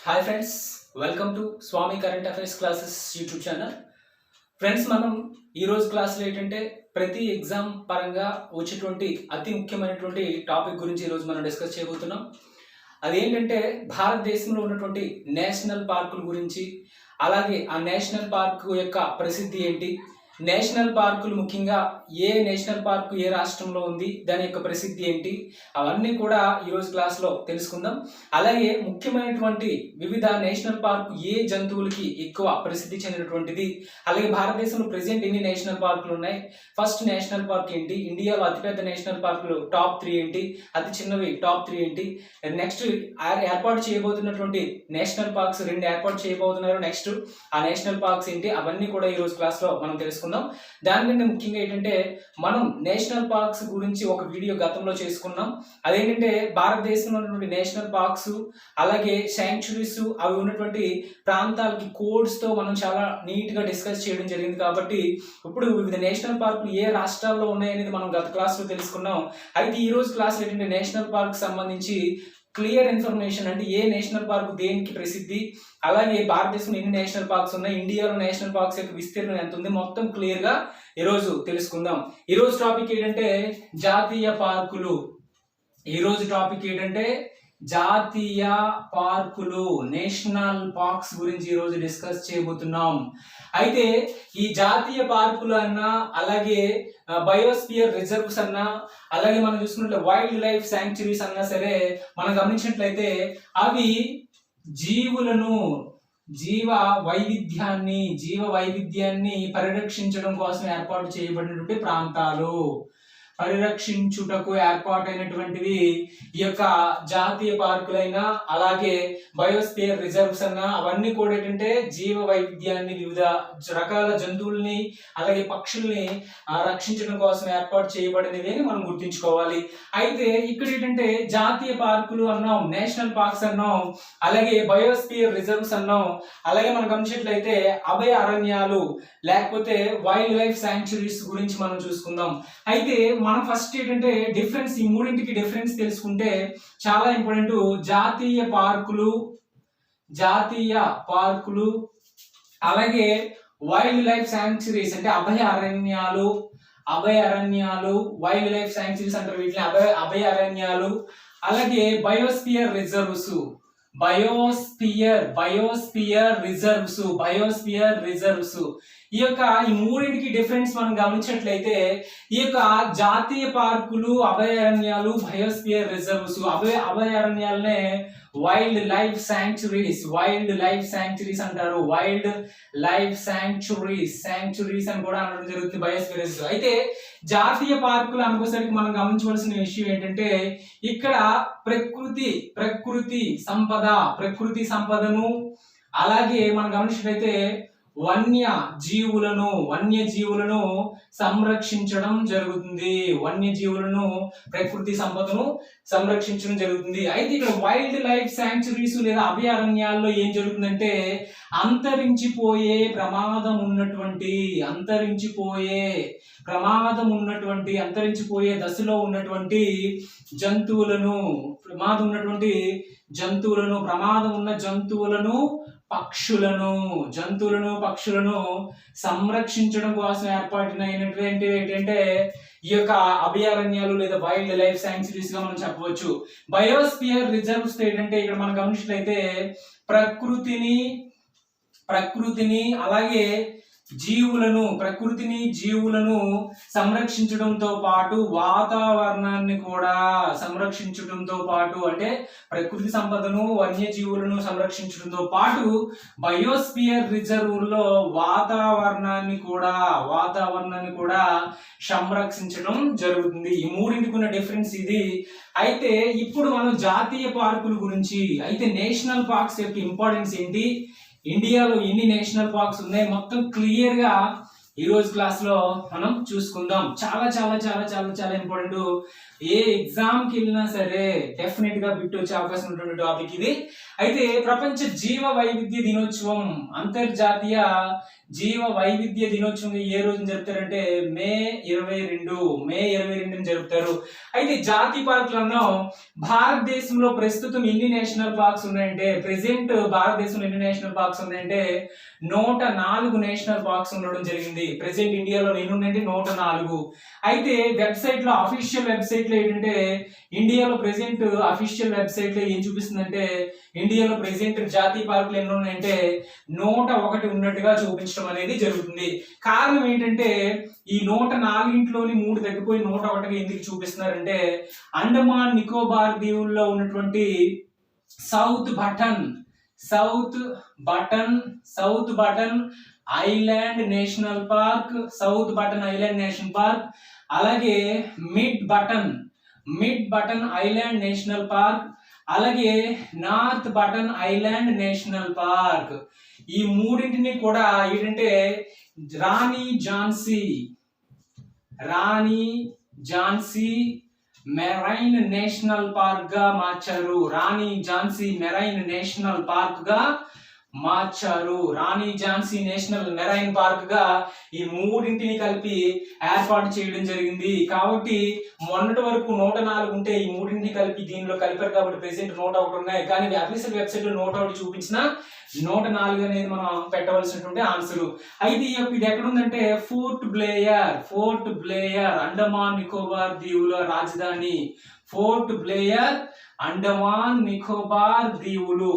Hi friends, welcome to Swami current affairs classes YouTube channel. Friends, మనం ఈరోజు క్లాస్లో ఏంటంటే ప్రతి ఎగ్జామ్ పరంగా వచ్చేటువంటి అతి ముఖ్యమైనటువంటి టాపిక్ గురించి ఈరోజు మనం డిస్కస్ చేయబోతున్నాం. అదేంటంటే భారతదేశంలో ఉన్నటువంటి నేషనల్ పార్కుల గురించి, అలాగే ఆ నేషనల్ పార్క్ యొక్క ప్రసిద్ధి ఏంటి, నేషనల్ పార్కులు ముఖ్యంగా ఏ నేషనల్ పార్కు ఏ రాష్ట్రంలో ఉంది, దాని యొక్క ప్రసిద్ధి ఏంటి, అవన్నీ కూడా ఈరోజు క్లాస్లో తెలుసుకుందాం. అలాగే ముఖ్యమైనటువంటి వివిధ నేషనల్ పార్కు ఏ జంతువులకి ఎక్కువ ప్రసిద్ధి చెందినటువంటిది, అలాగే భారతదేశంలో ప్రెసెంట్ ఎన్ని నేషనల్ పార్కులు ఉన్నాయి, ఫస్ట్ నేషనల్ పార్క్ ఏంటి, ఇండియాలో అతిపెద్ద నేషనల్ పార్కులు టాప్ 3 ఏంటి, అతి చిన్నవి టాప్ 3 ఏంటి, నెక్స్ట్ ఏర్పాటు చేయబోతున్నటువంటి నేషనల్ పార్క్స్ 2 ఏర్పాటు చేయబోతున్నారు, నెక్స్ట్ ఆ నేషనల్ పార్క్స్ ఏంటి, అవన్నీ కూడా ఈరోజు క్లాస్లో మనం తెలుసుకుందాం. దానికంటే ముఖ్యంగా ఏంటంటే మనం నేషనల్ పార్క్స్ గురించి ఒక వీడియో గతంలో చేసుకున్నాం. అదేంటంటే భారతదేశంలో ఉన్నటువంటి నేషనల్ పార్క్స్, అలాగే శాంక్చురీస్, అవి ఉన్నటువంటి ప్రాంతాలకి కోడ్స్ తో మనం చాలా నీట్ గా డిస్కస్ చేయడం జరిగింది. కాబట్టి ఇప్పుడు వివిధ నేషనల్ పార్కులు ఏ రాష్ట్రాల్లో ఉన్నాయనేది మనం గత క్లాస్ లో తెలుసుకున్నాం. అయితే ఈ రోజు క్లాస్ ఏంటంటే నేషనల్ పార్క్ సంబంధించి క్లియర్ ఇన్ఫర్మేషన్, అంటే ఏ నేషనల్ పార్క్ దేనికి ప్రసిద్ధి, అలాగే భారతదేశంలో ఎన్ని నేషనల్ పార్క్స్ ఉన్నాయి, ఇండియాలో నేషనల్ పార్క్స్ యొక్క విస్తీర్ణం ఎంత ఉంది, మొత్తం క్లియర్ గా ఈరోజు తెలుసుకుందాం. ఈరోజు టాపిక్ ఏంటంటే జాతీయ పార్కులు. ఈరోజు టాపిక్ ఏంటంటే జాతీయ పార్కులు, నేషనల్ పార్క్స్ గురించి ఈరోజు డిస్కస్ చేయబోతున్నాం. అయితే ఈ జాతీయ పార్కులు అన్నా, అలాగే బయోస్పియర్ రిజర్వ్స్ అన్నా, అలాగే మనం చూసుకున్నట్లయితే వైల్డ్ లైఫ్ శాంక్చురీస్ అన్నా సరే, మనం గమనించినట్లయితే అవి జీవ వైవిధ్యాన్ని పరిరక్షించడం కోసం ఏర్పాటు చేయబడినటువంటి ప్రాంతాలు, పరిరక్షించుటకు ఏర్పాటైనటువంటివి ఈ యొక్క జాతీయ పార్కులైనా, అలాగే బయోస్పియర్ రిజర్వ్స్ అన్నా, అవన్నీ కూడా ఏంటంటే జీవ వైవిధ్యాన్ని, వివిధ రకాల జంతువుల్ని అలాగే పక్షుల్ని రక్షించడం కోసం ఏర్పాటు చేయబడినవి అని మనం గుర్తుంచుకోవాలి. అయితే ఇక్కడ ఏంటంటే జాతీయ పార్కులు అన్నాం, నేషనల్ పార్క్స్ అన్నాం, అలాగే బయోస్పియర్ రిజర్వ్స్ అన్నాం, అలాగే మనం గమనించినట్లయితే అభయ అరణ్యాలు లేకపోతే వైల్డ్ లైఫ్ శాంక్చురీస్ గురించి మనం చూసుకుందాం. అయితే మనం ఫస్ట్ ఏంటంటే డిఫరెన్స్, ఈ మూడింటికి డిఫరెన్స్ తెలుసుకుంటే చాలా ఇంపార్టెంట్. జాతీయ పార్కులు అలాగే వైల్డ్ లైఫ్ శాంక్చురీస్ అంటే అభయ అరణ్యాలు, వైల్డ్ లైఫ్ శాంక్చురీస్ అంటారు వీటిని, అభయ అరణ్యాలు, అలాగే బయోస్పియర్ రిజర్వ్స్, ఈ మూడింటికి డిఫరెన్స్ మనం గమనించినట్లయితే ఈ యొక్క జాతీయ పార్కులు, అభయారణ్యాలు, బయోస్పియర్ రిజర్వ్స్, అభయారణ్యాలనే వైల్డ్ లైఫ్ శాంక్చురీస్ అంటారు. వైల్డ్ లైఫ్ శాంక్చురీస్ అని కూడా అనడం జరుగుతుంది బయోస్పియర్ రిజర్వ్స్. అయితే జాతీయ పార్కులు అనుకోసరికి మనం గమనించవలసిన విషయం ఏంటంటే ఇక్కడ ప్రకృతి సంపదను, అలాగే మనం గమనించినట్లయితే వన్యజీవులను సంరక్షించడం జరుగుతుంది. ప్రకృతి సంపదను సంరక్షించడం జరుగుతుంది. అయితే ఇక్కడ వైల్డ్ లైఫ్ శాంక్చురీస్ లేదా అభయారణ్యాల్లో ఏం జరుగుతుందంటే అంతరించిపోయే ప్రమాదం ఉన్నటువంటి దశలో ఉన్నటువంటి జంతువులను, ప్రమాదం ఉన్న జంతువులను పక్షులను సంరక్షించడం కోసం ఏర్పాటైనటువంటి ఏంటంటే ఈ యొక్క అభయారణ్యాలు లేదా వైల్డ్ లైఫ్ శాంక్చురీస్ గా మనం చెప్పవచ్చు. బయోస్పియర్ రిజర్వ్స్ ఏంటంటే ఇక్కడ మనం గమనించినట్లయితే ప్రకృతిని అలాగే జీవులను సంరక్షించడంతో పాటు వాతావరణాన్ని కూడా సంరక్షించడంతో పాటు, అంటే ప్రకృతి సంపదను, వన్యజీవులను సంరక్షించడంతో పాటు బయోస్పియర్ రిజర్వ్ లో వాతావరణాన్ని కూడా సంరక్షించడం జరుగుతుంది. ఈ మూడింటికి ఉన్న డిఫరెన్స్ ఇది. అయితే ఇప్పుడు మనం జాతీయ పార్కుల గురించి, అయితే నేషనల్ పార్క్స్ యొక్క ఇంపార్టెన్స్ ఏంటి, ఇండియాలో ఎన్ని నేషనల్ పార్క్స్ ఉన్నాయి, మొత్తం క్లియర్ గా ఈ రోజు క్లాస్ లో మనం చూసుకుందాం. చాలా చాలా చాలా చాలా చాలా ఇంపార్టెంట్. ఏ ఎగ్జామ్ కి వెళ్ళినా సరే డెఫినెట్ గా బిట్ వచ్చే అవకాశం ఉన్నటువంటి టాపిక్ ఇది. అయితే ప్రపంచ జీవ వైవిధ్య దినోత్సవం, అంతర్జాతీయ జీవ వైవిధ్య దినోత్సవం ఏ రోజు జరుపుతారంటే మే 22 జరుపుతారు. అయితే జాతీయ పార్కులను భారతదేశంలో ప్రస్తుతం ఎన్ని నేషనల్ పార్క్స్ ఉన్నాయంటే ప్రెసెంట్ భారతదేశంలో ఎన్ని నేషనల్ పార్క్స్ ఉన్నాయంటే 104 నేషనల్ పార్క్స్ ఉండడం జరిగింది. ప్రెసెంట్ ఇండియాలో ఎన్ని ఉన్నాయంటే 104. అయితే వెబ్సైట్ లో అఫీషియల్ వెబ్సైట్ లో ఏంటంటే ఇండియాలో ప్రెసెంట్ అఫీషియల్ వెబ్సైట్ లో ఏం చూపిస్తుందంటే ఇండియాలో ప్రెసెంట్ జాతీయ పార్కులు ఎన్ని ఉన్నాయంటే 101 ఉన్నట్టుగా చూపించడం అనేది జరుగుతుంది. కారణం ఏంటంటే ఈ 104లోని 3 తగ్గిపోయి 101గా ఎందుకు చూపిస్తున్నారంటే అండమాన్ నికోబార్ దీవుల్లో ఉన్నటువంటి South Button Island National Park, అలాగే Mid Button Island National Park, అలాగే North Button Island National Park. ఈ మూడింటిని కూడా ఏంటంటే Rani Jhansi Marine National Park గా మార్చారు. Rani Jhansi Marine National Park గా ఈ మూడింటిని కలిపి ఏర్పాటు చేయడం జరిగింది. కాబట్టి మొన్నటి వరకు 104 ఉంటే ఈ మూడింటిని కలిపి దీనిలో కలిపారు కాబట్టి ప్రెసెంట్ 101 ఉన్నాయి. కానీ అఫీషియల్ వెబ్సైట్ లో 101 చూపించిన 104 అనేది మనం పెట్టవలసినటువంటి ఆన్సర్. అయితే ఇది ఎక్కడ ఉందంటే ఫోర్ట్ బ్లేయర్ అండమాన్ నికోబార్ దీవుల రాజధాని. ఫోర్ట్ బ్లేయర్ అండమాన్ నికోబార్ దీవుల్లో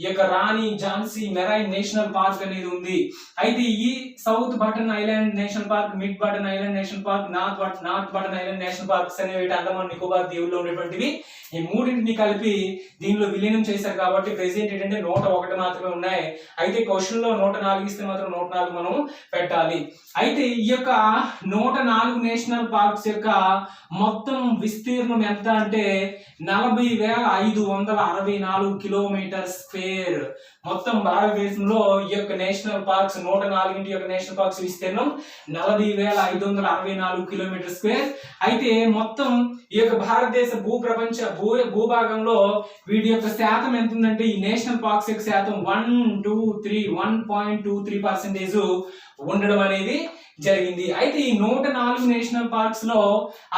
ఈ యొక్క రాణి ఝాన్సీ మెరైన్ నేషనల్ పార్క్ అనేది ఉంది. అయితే ఈ south Button Island National park, mid Button Island National park, north Button Island national parks అనేవి అండమాన్ నికోబార్ దీవుల్లో ఉన్నటువంటివి. ఈ మూడింటిని కలిపి దీనిలో విలీనం చేశారు కాబట్టి ప్రెసెంట్ ఏంటంటే 101 మాత్రమే ఉన్నాయి. అయితే క్వశ్చన్ లో 104 ఇస్తే మాత్రం 104 మనం పెట్టాలి. అయితే ఈ యొక్క 104 నేషనల్ పార్క్స్ యొక్క మొత్తం విస్తీర్ణం ఎంత అంటే 40,564 కిలోమీటర్ స్క్వేర్. మొత్తం భారతదేశంలో ఈ యొక్క నేషనల్ పార్క్స్ 104 యొక్క నేషనల్ పార్క్స్ విస్తీర్ణం 40,564 కిలోమీటర్ స్క్వేర్. అయితే మొత్తం ఈ యొక్క భారతదేశ భూభాగంలో వీటి యొక్క శాతం ఎంత ఉందంటే ఈ నేషనల్ పార్క్స్ యొక్క శాతం 1.23% ఉండడం అనేది జరిగింది. అయితే ఈ 104 నేషనల్ పార్క్స్ లో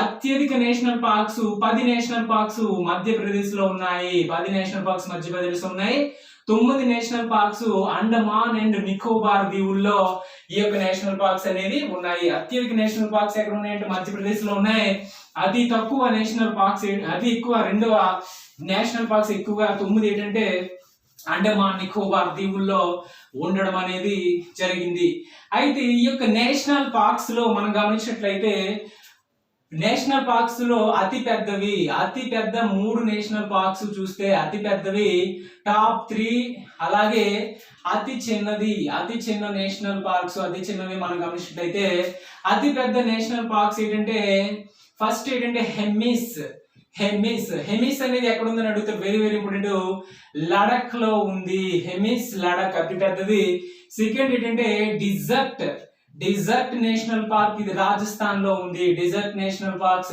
అత్యధిక national parks 10 national parks Madhya Pradesh లో ఉన్నాయి. 10 నేషనల్ పార్క్స్ మధ్యప్రదేశ్ లో ఉన్నాయి. 9 national parks Andaman and Nicobar దీవుల్లో ఈ యొక్క నేషనల్ పార్క్స్ అనేది ఉన్నాయి. అత్యధిక నేషనల్ పార్క్స్ ఎక్కడ ఉన్నాయంటే మధ్యప్రదేశ్ లో ఉన్నాయి. అతి తక్కువ నేషనల్ పార్క్స్ రెండవ నేషనల్ పార్క్స్ ఎక్కువగా 9 ఏంటంటే అండమాన్ నికోబార్ దీవుల్లో ఉండడం అనేది జరిగింది. అయితే ఈ యొక్క నేషనల్ పార్క్స్ లో మనం గమనించినట్లయితే నేషనల్ పార్క్స్ లో అతి పెద్ద 3 నేషనల్ పార్క్స్ చూస్తే అతి పెద్దవి టాప్ 3, అలాగే అతి చిన్న నేషనల్ పార్క్స్ అతి చిన్నవి మనం గమనించినట్లయితే అతి పెద్ద నేషనల్ పార్క్స్ ఏంటంటే ఫస్ట్ ఏంటంటే హెమిస్ అనేది ఎక్కడ ఉందని అడిగితే వెరీ ఇంపార్టెంట్, లడక్ లో ఉంది. లడక్ అతి పెద్దది. సెకండ్ ఏంటంటే డిజర్ట్ నేషనల్ పార్క్, ఇది రాజస్థాన్ లో ఉంది.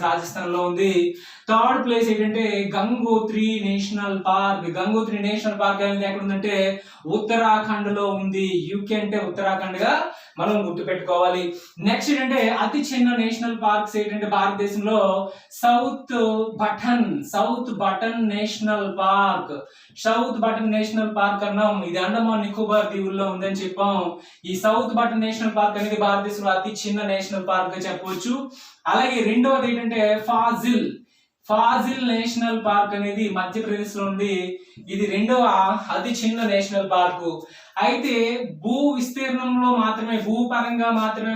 రాజస్థాన్ లో ఉంది. థర్డ్ ప్లేస్ ఏంటంటే గంగోత్రి నేషనల్ పార్క్ అనేది ఎక్కడ ఉందంటే ఉత్తరాఖండ్ లో ఉంది. యూకే అంటే ఉత్తరాఖండ్ గా మనం గుర్తుపెట్టుకోవాలి. నెక్స్ట్ ఏంటంటే అతి చిన్న నేషనల్ పార్క్స్ ఏంటంటే భారతదేశంలో సౌత్ బటన్ నేషనల్ పార్క్ అన్నాం. ఇది అండమాన్ నికోబార్ దీవుల్లో ఉందని చెప్పాం. ఈ సౌత్ బటన్ నేషనల్ పార్క్ అనేది భారతదేశంలో అతి చిన్న నేషనల్ పార్క్ గా చెప్పవచ్చు. అలాగే రెండవది ఏంటంటే ఫాజిల్ నేషనల్ పార్క్ అనేది మధ్యప్రదేశ్ లో ఉంది. ఇది రెండవ అతి చిన్న నేషనల్ పార్కు. అయితే భూ విస్తీర్ణంలో మాత్రమే భూపరంగా మాత్రమే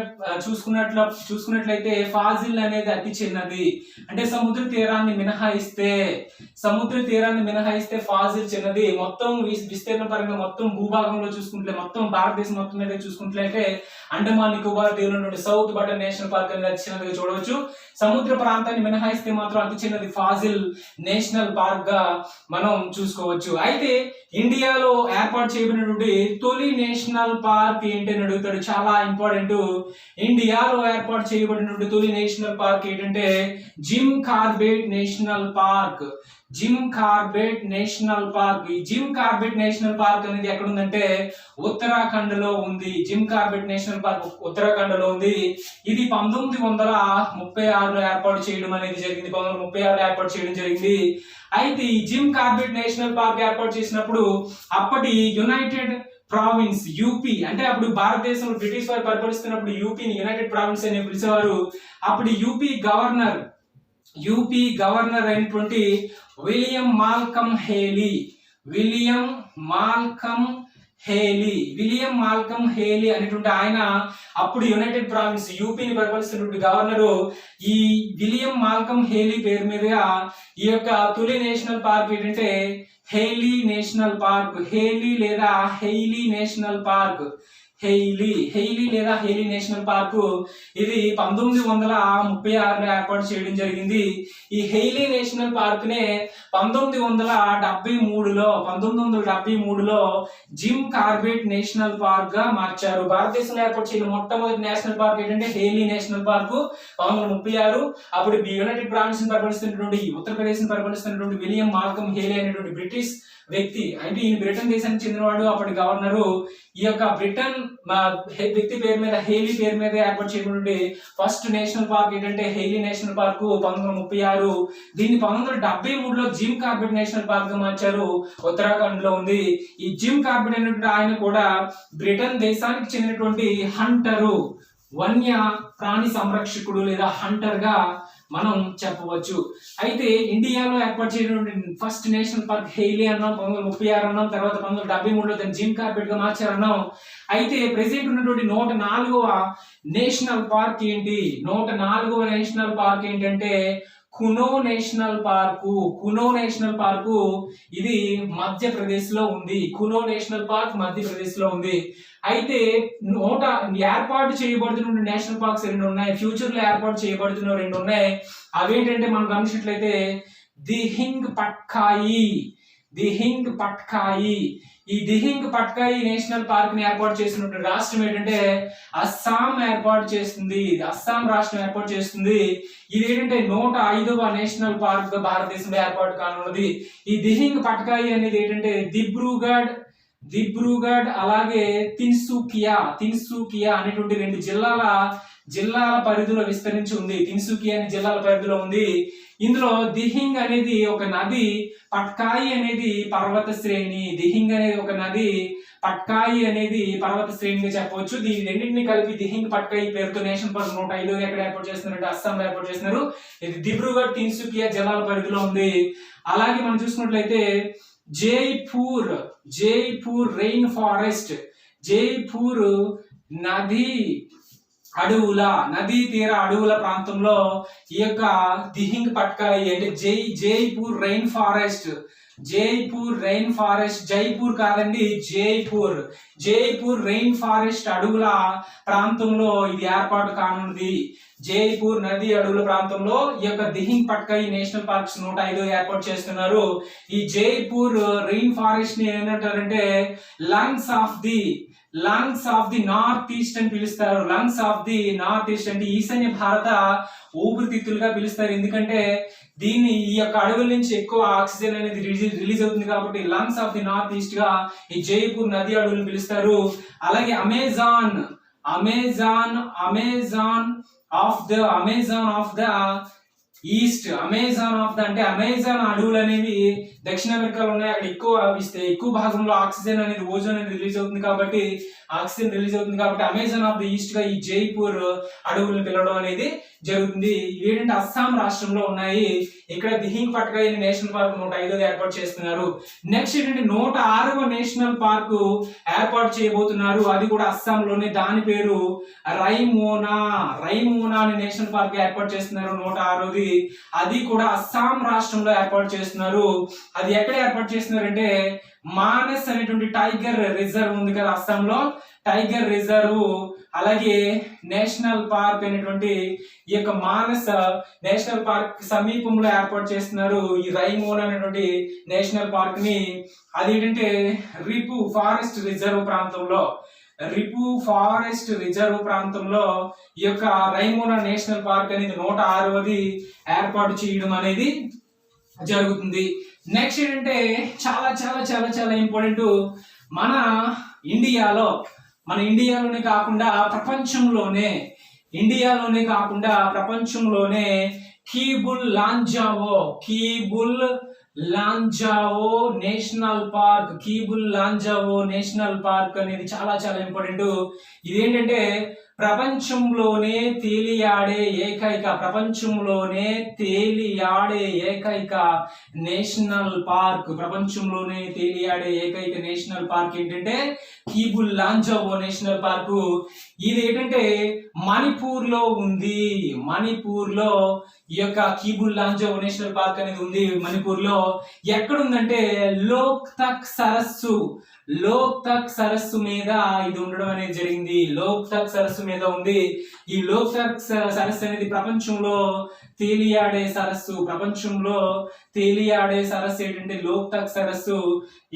చూసుకున్నట్లయితే ఫాజిల్ అనేది అతి చిన్నది. అంటే సముద్ర తీరాన్ని మినహాయిస్తే ఫాజిల్ చిన్నది. మొత్తం విస్తీర్ణ పరంగా మొత్తం భూభాగంలో చూసుకుంటే మొత్తం భారతదేశం మొత్తం మీద చూసుకుంటే అండమాన్ నికోబార్ దీవుల సౌత్ బటన్ నేషనల్ పార్క్ అనేది అతి చిన్నదిగా చూడవచ్చు. సముద్ర ప్రాంతాన్ని మినహాయిస్తే మాత్రం అతి చిన్నది ఫాజిల్ నేషనల్ పార్క్ గా మనం చూసుకోవచ్చు. అయితే ఇండియాలో ఏర్పాటు చేయబడినటువంటి తొలి నేషనల్ పార్క్ ఏంటి అని అడుగుతాడు. చాలా ఇంపార్టెంట్. ఇండియాలో ఏర్పాటు చేయబడినటువంటి తొలి నేషనల్ పార్క్ ఏంటంటే Jim Corbett national park. Jim Corbett national Park. ఈ జిమ్ కార్బెట్ నేషనల్ పార్క్ అనేది ఎక్కడ ఉందంటే ఉత్తరాఖండ్ లో ఉంది. Jim Corbett national park Uttarakhand లో ఉంది. ఇది 1936లో ఏర్పాటు చేయడం అనేది జరిగింది. 1936లో ఏర్పాటు చేయడం జరిగింది. అయితే ఈ జిమ్ కార్బెట్ నేషనల్ పార్క్ ఏర్పాటు చేసినప్పుడు అప్పటి యునైటెడ్ ప్రావిన్స్ యూపీ, అంటే అప్పుడు భారతదేశంలో బ్రిటిష్ వారు పరిపాలిస్తున్నప్పుడు యూపీని యునైటెడ్ ప్రావిన్స్ అని పిలిచేవారు. అప్పుడు యూపీ గవర్నర్ అయినటువంటి విలియం మాల్కమ్ హేలీ అనేటువంటి ఆయన అప్పుడు యునైటెడ్ ప్రావిన్స్ యూపీని పరిపాలిస్తున్నటువంటి గవర్నరు. ఈ విలియం మాల్కమ్ హేలీ పేరు మీదుగా ఈ యొక్క తొలి నేషనల్ పార్క్ ఏంటంటే హెయిలీ నేషనల్ పార్క్. హెయిలీ లేదా Hailey national park. Hailey national park ఇది 1936లో ఏర్పాటు చేయడం జరిగింది. ఈ హెయిలీ నేషనల్ పార్క్ నే 1973లో జిమ్ కార్బెట్ నేషనల్ పార్క్ గా మార్చారు. భారతదేశంలో ఏర్పాటు చేసిన మొట్టమొదటి నేషనల్ పార్క్ ఏంటంటే హెయిలీ నేషనల్ పార్క్ 1936. అప్పుడు యునైటెడ్ ప్రావిన్స్ ని పరిపాలిస్తున్నటువంటి ఉత్తరప్రదేశ్ ని పరిపాలిస్తున్నటువంటి విలియం మాల్కమ్ హేలీ అనేటువంటి బ్రిటిష్ వ్యక్తి, అంటే ఈయన బ్రిటన్ దేశానికి చెందినవాడు. అప్పటి గవర్నరు. ఈ యొక్క బ్రిటన్ వ్యక్తి పేరు మీద హేలీ పేరు మీద ఏర్పాటు చేయబడినటువంటి ఫస్ట్ నేషనల్ పార్క్ ఏంటంటే హెయిలీ నేషనల్ పార్క్ 1936. దీన్ని 1973లో జిమ్ కార్బెట్ నేషనల్ పార్క్ గా మార్చారు. ఉత్తరాఖండ్ లో ఉంది. ఈ జిమ్ కార్బెట్ అనేటువంటి ఆయన కూడా బ్రిటన్ దేశానికి చెందినటువంటి హంటరు, వన్య ప్రాణి సంరక్షకుడు లేదా హంటర్ గా మనం చెప్పవచ్చు. అయితే ఇండియాలో ఏర్పాటు చేయడానికి ఫస్ట్ నేషనల్ పార్క్ హెయిలీ అన్నాం, 1936 అన్నాం, తర్వాత 1973లో దాన్ని జిమ్ కార్బెట్ గా మార్చారన్నాం. అయితే ప్రెసెంట్ ఉన్నటువంటి 104వ నేషనల్ పార్క్ ఏంటి? 104వ నేషనల్ పార్క్ ఏంటంటే కునో నేషనల్ పార్కు. ఇది మధ్యప్రదేశ్ లో ఉంది. అయితే ఏర్పాటు చేయబడుతున్న నేషనల్ పార్క్స్ 2 ఉన్నాయి. ఫ్యూచర్ లో ఏర్పాటు చేయబడుతున్న 2 ఉన్నాయి. అవేంటంటే మనం గమనించినట్లయితే దిహింగ్ పట్కాయి. ఈ దిహింగ్ పట్కాయి నేషనల్ పార్క్ ని ఏర్పాటు చేసినటువంటి రాష్ట్రం ఏంటంటే అస్సాం రాష్ట్రం ఏర్పాటు చేస్తుంది. ఇది ఏంటంటే 105వ నేషనల్ పార్క్ గా భారతదేశంలో ఏర్పాటు కానున్నది. ఈ దిహింగ్ పట్కాయి అనేది ఏంటంటే దిబ్రూగఢ్ అలాగే తిన్సుకియా అనేటువంటి 2 జిల్లాల పరిధిలో విస్తరించి ఉంది. తిన్సుకియా అనే జిల్లాల పరిధిలో ఉంది. ఇందులో దిహింగ్ అనేది ఒక నది, పట్కాయి అనేది పర్వత శ్రేణి. దిహింగ్ అనేది ఒక నది, పట్కాయి అనేది పర్వత శ్రేణిగా చెప్పవచ్చు. దీని రెండింటిని కలిపి దిహింగ్ పట్కాయి పేరుతో నేషనల్ పార్క్ 105లో ఎక్కడ ఏర్పాటు చేస్తున్నారంటే అస్సాంలో ఏర్పాటు చేస్తున్నారు. ఇది దిబ్రూగఢ్ తిన్సుకియా జిల్లాల పరిధిలో ఉంది. అలాగే మనం చూసుకున్నట్లయితే జైపూర్ రెయిన్ ఫారెస్ట్, జైపూర్ నదీ తీర అడవుల ప్రాంతంలో ఈ యొక్క దిహింగ్ పట్కాయి అంటే జైపూర్ రెయిన్ ఫారెస్ట్, జైపూర్ కాదండి, జైపూర్ రెయిన్ ఫారెస్ట్ అడవుల ప్రాంతంలో ఇది ఏర్పాటు కానున్నది. జైపూర్ నది అడవుల ప్రాంతంలో ఈ యొక్క దిహింగ్ పట్కాయి నేషనల్ పార్క్స్ 105 ఏర్పాటు చేస్తున్నారు. ఈ జైపూర్ రెయిన్ ఫారెస్ట్ ని ఏమంటారంటే lungs of the north east అని పిలుస్తారు. Lungs of the north east అంటే ఈశాన్య భారత ఊపిరితిత్తులుగా పిలుస్తారు. ఎందుకంటే దీన్ని ఈ యొక్క అడవుల నుంచి ఎక్కువ ఆక్సిజన్ అనేది రిలీజ్ అవుతుంది కాబట్టి lungs of the north east గా ఈ జైపూర్ నది అడవులను పిలుస్తారు. అలాగే అమెజాన్ ఆఫ్ ద ఈస్ట్, అంటే అమెజాన్ అడవులు అనేవి దక్షిణ అమెరికాలో ఉన్నాయి. అక్కడ ఎక్కువ భాగంలో ఆక్సిజన్ అనేది ఓజోన్ అనేది రిలీజ్ అవుతుంది కాబట్టి అమెజాన్ ఆఫ్ ది ఈస్ట్ గా ఈ జైపూర్ అడవులను పిలవడం అనేది జరుగుతుంది. ఏంటంటే అస్సాం రాష్ట్రంలో ఉన్నాయి. ఇక్కడ దిహింగ్ పట్కాయి నేషనల్ పార్క్ 105 ఏర్పాటు చేస్తున్నారు. నెక్స్ట్ ఏంటంటే 106వ నేషనల్ పార్క్ ఏర్పాటు చేయబోతున్నారు. అది కూడా అస్సాంలోనే. దాని పేరు రైమోనా అనే నేషనల్ పార్క్ ఏర్పాటు చేస్తున్నారు. 106ది ఉంది. అది కూడా అస్సాం రాష్ట్రంలో ఏర్పాటు చేస్తున్నారు. అది ఎక్కడ ఏర్పాటు చేస్తున్నారంటే మానస్ అనేటువంటి టైగర్ రిజర్వ్ ఉంది కదా అస్సాంలో, టైగర్ రిజర్వ్ అలాగే నేషనల్ పార్క్ అనేటువంటి ఈ యొక్క మానస్ నేషనల్ పార్క్ సమీపంలో ఏర్పాటు చేస్తున్నారు ఈ రైమోన్ అనేటువంటి నేషనల్ పార్క్ ని. అది ఏంటంటే రిపు ఫారెస్ట్ రిజర్వ్ ప్రాంతంలో, రిపు ఫారెస్ట్ రిజర్వ్ ప్రాంతంలో ఈ యొక్క రైమోనా నేషనల్ పార్క్ అనేది 106వది ఏర్పాటు చేయడం అనేది జరుగుతుంది. నెక్స్ట్ ఏంటంటే చాలా చాలా చాలా చాలా ఇంపార్టెంట్, మన ఇండియాలోనే కాకుండా ప్రపంచంలోనే కీబుల్ లాంజావో నేషనల్ పార్క్ అనేది చాలా చాలా ఇంపార్టెంట్. ఇదేంటంటే ప్రపంచంలోనే తేలియాడే ఏకైక నేషనల్ పార్క్ ఏంటంటే కీబుల్ లాంజావో నేషనల్ పార్క్. ఇది ఏంటంటే మణిపూర్ లో ఉంది. ఈ యొక్క కీబుల్ లాంజావో నేషనల్ పార్క్ అనేది ఉంది మణిపూర్ లో. ఎక్కడ ఉందంటే లోక్ తక్ సరస్సు మీద ఇది ఉండడం అనేది జరిగింది. లోక్ తక్ సరస్సు మీద ఉంది. ఈ లోక్ తక్ సరస్సు అనేది ప్రపంచంలో తేలియాడే సరస్సు ఏంటంటే లోక్ తక్ సరస్సు.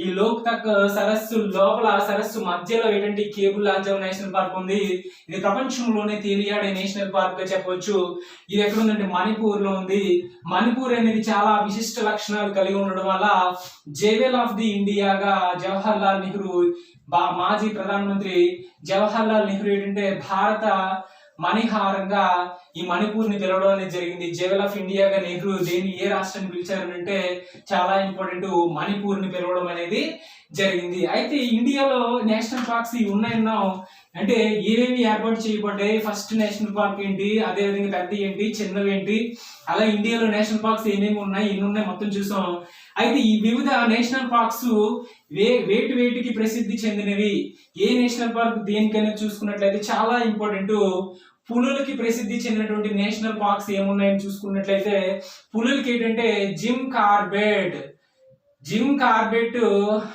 ఈ లోక్ తక్ సరస్సు లోపల సరస్సు మధ్యలో ఏంటంటే కేబుల్ లాంజావో నేషనల్ పార్క్ ఉంది. ఇది ప్రపంచంలోనే తేలియాడే నేషనల్ పార్క్ గా చెప్పవచ్చు. ఇది ఎక్కడ ఉందంటే మణిపూర్ లో ఉంది. మణిపూర్ అనేది చాలా విశిష్ట లక్షణాలు కలిగి ఉండడం వల్ల జేవెల్ ఆఫ్ ది ఇండియాగా జవహర్లాల్ నెహ్రూ, మాజీ ప్రధానమంత్రి జవహర్లాల్ నెహ్రూ ఏంటంటే భారత మణిహారంగా ఈ మణిపూర్ ని పిలవడం అనేది జరిగింది. జేవెల్ ఆఫ్ ఇండియాగా నెహ్రూ ఏ రాష్ట్రాన్ని పిలిచారంటే చాలా ఇంపార్టెంట్, మణిపూర్ ని పిలవడం అనేది జరిగింది. అయితే ఇండియాలో నేషనల్ పార్క్స్ ఉన్నాయన్నాం అంటే ఏమేమి ఏర్పాటు చేయబడ్డాయి, ఫస్ట్ నేషనల్ పార్క్ ఏంటి, అదే విధంగా పెద్ద ఏంటి, చిన్నవి ఏంటి, అలా ఇండియాలో నేషనల్ పార్క్స్ ఏమేమి ఉన్నాయి, ఎన్ని ఉన్నాయి మొత్తం చూసాం. అయితే ఈ వివిధ నేషనల్ పార్క్స్ వేటికి ప్రసిద్ధి చెందినవి, ఏ నేషనల్ పార్క్ దేనికైనా చూసుకున్నట్లయితే చాలా ఇంపార్టెంట్. పులులకి ప్రసిద్ధి చెందినటువంటి నేషనల్ పార్క్స్ ఏమున్నాయని చూసుకున్నట్లయితే పులులకి ఏంటంటే జిమ్ కార్బెట్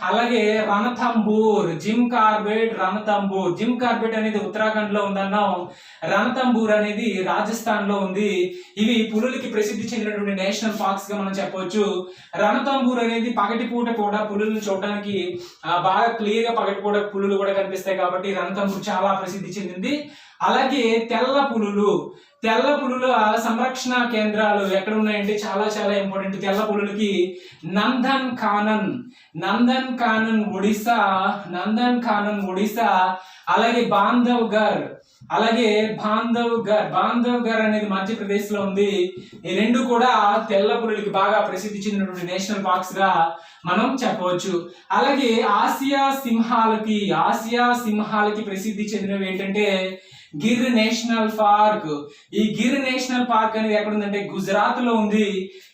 అలాగే రణథంబూర్. జిమ్ కార్బెట్ అనేది ఉత్తరాఖండ్ లో ఉందన్నాం. రణథంబూర్ అనేది రాజస్థాన్ లో ఉంది. ఇవి పులులకి ప్రసిద్ధి చెందినటువంటి నేషనల్ పార్క్స్ గా మనం చెప్పవచ్చు. రణథంబూర్ అనేది పగటిపూట కూడా పులులను చూడడానికి బాగా క్లియర్ గా పగటిపూట పులులు కూడా కనిపిస్తాయి కాబట్టి రణథంబూర్ చాలా ప్రసిద్ధి చెందింది. అలాగే తెల్ల పులుల సంరక్షణ కేంద్రాలు ఎక్కడ ఉన్నాయంటే చాలా చాలా ఇంపార్టెంట్. తెల్ల పులులకి నందన్ కానన్ ఒడిశా, అలాగే బాంధవ్గర్ అనేది మధ్యప్రదేశ్ లో ఉంది. ఈ రెండు కూడా తెల్ల పులులకి బాగా ప్రసిద్ధి చెందినటువంటి నేషనల్ పార్క్స్ గా మనం చెప్పవచ్చు. అలాగే ఆసియా సింహాలకి ప్రసిద్ధి చెందినవి ఏంటంటే గిర్ నేషనల్ పార్క్. ఈ గిర్ నేషనల్ పార్క్ అనేది ఎక్కడ ఉందంటే గుజరాత్ లో ఉంది.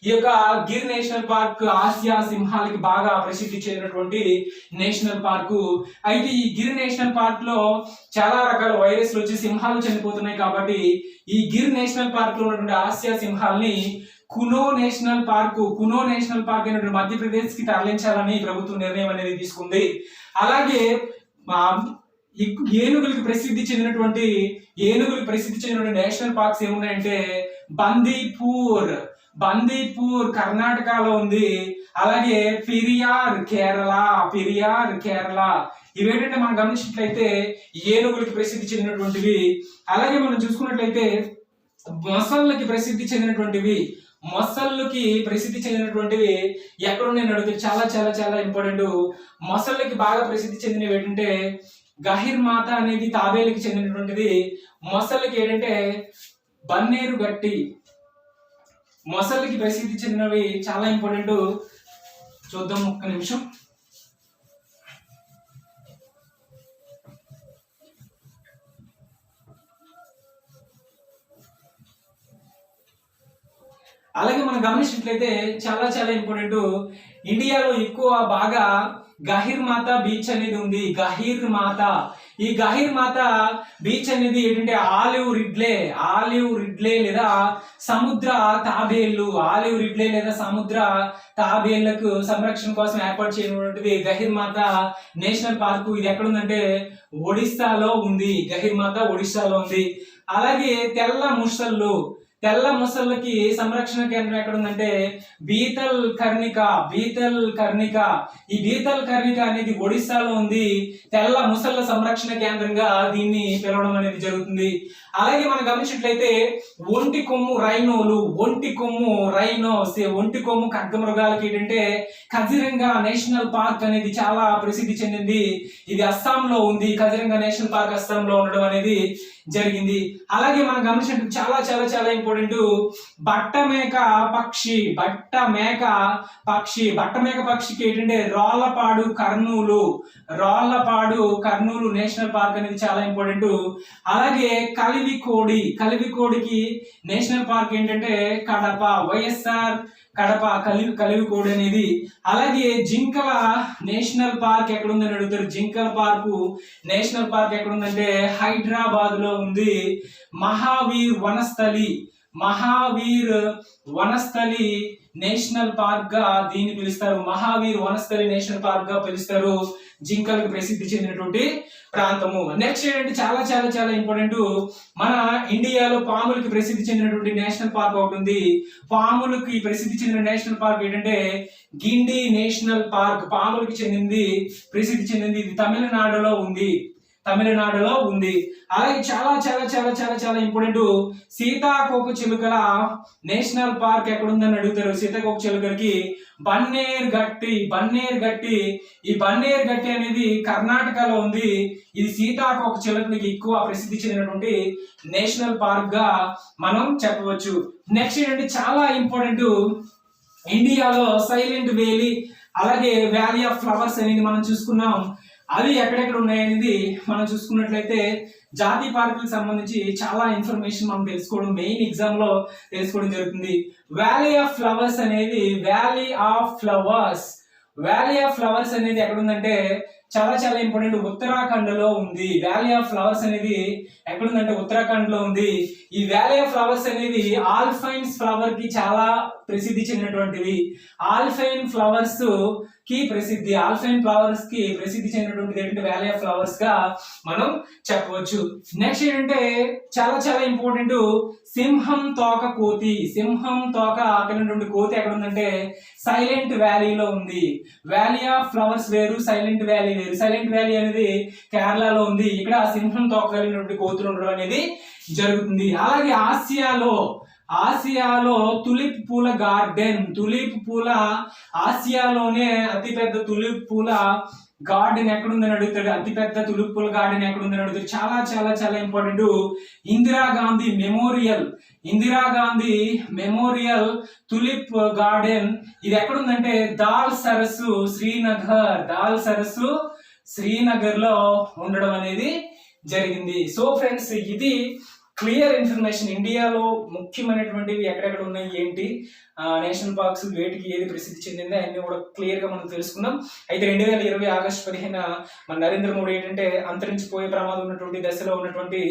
ఈ యొక్క గిర్ నేషనల్ పార్క్ ఆసియా సింహాలకి బాగా ప్రసిద్ధి చెందినటువంటి నేషనల్ పార్క్. అయితే ఈ గిర్ నేషనల్ పార్క్ లో చాలా రకాల వైరస్లు వచ్చి సింహాలు చనిపోతున్నాయి కాబట్టి ఈ గిర్ నేషనల్ పార్క్ లో ఉన్నటువంటి ఆసియా సింహాలని కునో నేషనల్ పార్క్ అనేటువంటి మధ్యప్రదేశ్ కి తరలించాలని ప్రభుత్వం నిర్ణయం అనేది తీసుకుంది. అలాగే ఏనుగులకి ప్రసిద్ధి చెందినటువంటి నేషనల్ పార్క్స్ ఏమున్నాయంటే బందీపూర్ కర్ణాటకలో ఉంది. అలాగే పెరియార్ కేరళ. ఇవేంటంటే మనం గమనించినట్లయితే ఏనుగులకి ప్రసిద్ధి చెందినటువంటివి. అలాగే మనం చూసుకున్నట్లయితే మొసళ్ళకి ప్రసిద్ధి చెందినటువంటివి ఎక్కడున్నాయని అడిగితే చాలా చాలా చాలా ఇంపార్టెంట్. మొసళ్ళకి బాగా ప్రసిద్ధి చెందినవి ఏంటంటే గహిర్మాత అనేది తాబేలుకి చెందినటువంటిది. మొసళ్ళకి ఏంటంటే బన్నేరు గట్టి. మొసళ్ళకి ప్రసిద్ధి చెందినవి చాలా ఇంపార్టెంట్. చూద్దాం ఒక్క నిమిషం. అలాగే మనం గమనించినట్లయితే చాలా చాలా ఇంపార్టెంట్. ఇండియాలో ఎక్కువ బాగా గహిర్మాత బీచ్ అనేది ఉంది. ఈ గహీర్ మాత బీచ్ అనేది ఏంటంటే ఆలివ్ రిడ్లే లేదా సముద్ర తాబేళ్లకు సంరక్షణ కోసం ఏర్పాటు చేయబడినటువంటిది గహీర్ మాత నేషనల్ పార్కు. ఇది ఎక్కడ ఉందంటే ఒడిస్సాలో ఉంది. గహీర్ మాత ఒడిస్సాలో ఉంది. అలాగే తెల్ల ముసళ్ళకి సంరక్షణ కేంద్రం ఎక్కడ ఉందంటే బీతల్ కర్ణిక. ఈ బీతల్ కర్ణిక అనేది ఒడిస్సాలో ఉంది. తెల్ల ముసళ్ళ సంరక్షణ కేంద్రంగా దీన్ని పిలవడం అనేది జరుగుతుంది. అలాగే మనం గమనించినట్లయితే ఒంటి కొమ్ము ఖడ్గమృగాలకి ఏంటంటే కజిరంగా నేషనల్ పార్క్ అనేది చాలా ప్రసిద్ధి చెందింది. ఇది అస్సాంలో ఉంది. కజిరంగా నేషనల్ పార్క్ అస్సాంలో ఉండడం అనేది జరిగింది. అలాగే మనం గమనించినట్టు చాలా చాలా చాలా ఇంపార్టెంట్ బట్టమేక పక్షికి ఏంటంటే రోళ్లపాడు కర్నూలు నేషనల్ పార్క్ అనేది చాలా ఇంపార్టెంట్. అలాగే కలివికోడికి నేషనల్ పార్క్ ఏంటంటే కడప, వైఎస్ఆర్ కడప కలివికోడి అనేది. అలాగే జింకల నేషనల్ పార్క్ ఎక్కడుందని అడుగుతారు. జింకల పార్కు నేషనల్ పార్క్ ఎక్కడుందంటే హైదరాబాద్ లో ఉంది. మహావీర్ వనస్థలి నేషనల్ పార్క్ గా దీన్ని పిలుస్తారు. మహావీర్ వనస్థలి నేషనల్ పార్క్ గా పిలుస్తారు. జింకలకు ప్రసిద్ధి చెందినటువంటి ప్రాంతము. నెక్స్ట్ ఏంటంటే చాలా చాలా చాలా ఇంపార్టెంట్ మన ఇండియాలో పాములకి ప్రసిద్ధి చెందినటువంటి నేషనల్ పార్క్ ఒకటి ఉంది. పాములకి ప్రసిద్ధి చెందిన నేషనల్ పార్క్ ఏంటంటే గిండి నేషనల్ పార్క్. పాములకి ప్రసిద్ధి చెందింది. ఇది తమిళనాడులో ఉంది. అలాగే చాలా చాలా చాలా చాలా చాలా ఇంపార్టెంట్ సీతాకోక చిలుకల నేషనల్ పార్క్ ఎక్కడ ఉందని అడుగుతారు. సీతాకోక చిలుకలకి బన్నేర్ గట్టి. ఈ బన్నేర్ గట్టి అనేది కర్ణాటకలో ఉంది. ఇది సీతాకోక చిలుకలకి ఎక్కువ ప్రసిద్ధి చెందినటువంటి నేషనల్ పార్క్ గా మనం చెప్పవచ్చు. నెక్స్ట్ ఏంటంటే చాలా ఇంపార్టెంట్ ఇండియాలో సైలెంట్ వ్యాలీ అలాగే వ్యాలీ ఆఫ్ ఫ్లవర్స్ అనేది మనం చూసుకున్నాం. అవి ఎక్కడెక్కడ ఉన్నాయనేది మనం చూసుకున్నట్లయితే జాతీయ పార్కులకు సంబంధించి చాలా ఇన్ఫర్మేషన్ మనం తెలుసుకోవడం మెయిన్ ఎగ్జామ్ లో తెలుసుకోవడం జరుగుతుంది. వ్యాలీ ఆఫ్ ఫ్లవర్స్ అనేది ఎక్కడ ఉందంటే చాలా చాలా ఇంపార్టెంట్ ఉత్తరాఖండ్ లో ఉంది. వ్యాలీ ఆఫ్ ఫ్లవర్స్ అనేది ఎక్కడుందంటే ఉత్తరాఖండ్ లో ఉంది. ఈ వ్యాలీ ఆఫ్ ఫ్లవర్స్ అనేది ఆల్ఫైన్స్ ఫ్లవర్ కి చాలా ప్రసిద్ధి చెందినటువంటివి. ఆల్ఫైన్ ఫ్లవర్స్ కి ప్రసిద్ధి చెందినటువంటిది ఏంటంటే వ్యాలీ ఆఫ్ ఫ్లవర్స్ గా మనం చెప్పవచ్చు. నెక్స్ట్ ఏంటంటే చాలా చాలా ఇంపార్టెంట్ సింహం తోక కలిగినటువంటి కోతి ఎక్కడ ఉందంటే సైలెంట్ వ్యాలీలో ఉంది. వ్యాలీ ఆఫ్ ఫ్లవర్స్ వేరు, సైలెంట్ వ్యాలీ వేరు. సైలెంట్ వ్యాలీ అనేది కేరళలో ఉంది. ఇక్కడ సింహం తోక కలిగినటువంటి కోతులు ఉండడం అనేది జరుగుతుంది. అలాగే ఆసియాలో తులిప్ పూల గార్డెన్. ఆసియాలోనే అతిపెద్ద తులిప్ పూల గార్డెన్ ఎక్కడుందని అడుగుతాడు. అతిపెద్ద తులిప్ పూల గార్డెన్ ఎక్కడుందని అడుగుతాడు. చాలా చాలా చాలా important Indira Gandhi memorial tulip garden. ఇది ఎక్కడుందంటే దాల్ సరస్సు శ్రీనగర్ లో ఉండడం అనేది జరిగింది. సో ఫ్రెండ్స్, ఇది క్లియర్ ఇన్ఫర్మేషన్ ఇండియాలో ముఖ్యమైనటువంటివి ఎక్కడెక్కడ ఉన్నాయి, ఏంటి నేషనల్ పార్క్స్, వేటికి ఏది ప్రసిద్ధి చెందింది అన్ని కూడా క్లియర్ గా మనం తెలుసుకుందాం. అయితే 2020 ఆగస్టు 15 మన నరేంద్ర మోడీ ఏంటంటే అంతరించిపోయే ప్రమాదం ఉన్నటువంటి దశలో ఉన్నటువంటి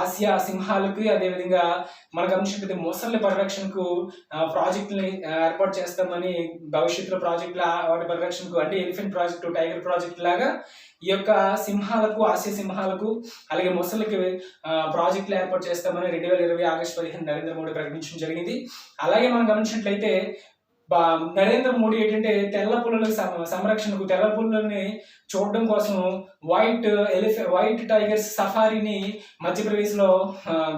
ఆసియా సింహాలకి, అదేవిధంగా మనకు గమనించినట్లయితే మొసళ్ళ పరిరక్షణకు ప్రాజెక్టులని ఏర్పాటు చేస్తామని, భవిష్యత్తులో ప్రాజెక్టుల వాటి పరిరక్షణకు అంటే ఎలిఫెంట్ ప్రాజెక్టు, టైగర్ ప్రాజెక్ట్ లాగా ఈ యొక్క సింహాలకు, ఆసియా సింహాలకు అలాగే మొసళ్ళకి ప్రాజెక్టులు ఏర్పాటు చేస్తామని 2020 ఆగస్టు 15 నరేంద్ర మోడీ ప్రకటించడం జరిగింది. అలాగే మనం గమనించినట్లయితే నరేంద్ర మోడీ ఏంటంటే తెల్ల పులుల సంరక్షణకు, తెల్ల పులులని చూడడం కోసం వైట్ టైగర్స్ సఫారీని మధ్యప్రదేశ్ లో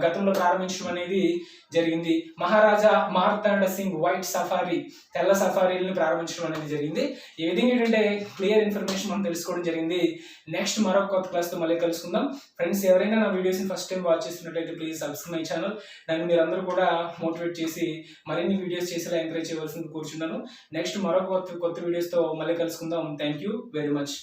గతంలో ప్రారంభించడం అనేది జరిగింది. మహారాజా మార్తాండ సింగ్ వైట్ సఫారీ, తెల్ల సఫారీని ప్రారంభించడం అనేది జరిగింది. ఈ విధంగా ఏంటంటే క్లియర్ ఇన్ఫర్మేషన్ మనం తెలుసుకోవడం జరిగింది. నెక్స్ట్ మరొక కొత్త క్లాస్ తో మళ్ళీ కలుసుకుందాం. ఫ్రెండ్స్, ఎవరైనా నా వీడియోస్ ఫస్ట్ టైం వాచ్ చేస్తున్నట్లయితే ప్లీజ్ సబ్స్క్రైబ్ మై ఛానల్. నన్ను మీరందరూ కూడా మోటివేట్ చేసి మరిన్ని వీడియోస్ చేసేలా ఎంకరేజ్ చేయవలసింది కూర్చున్నాను. నెక్స్ట్ మరొక కొత్త వీడియోస్ తో మళ్ళీ కలుసుకుందాం. Thank you very much.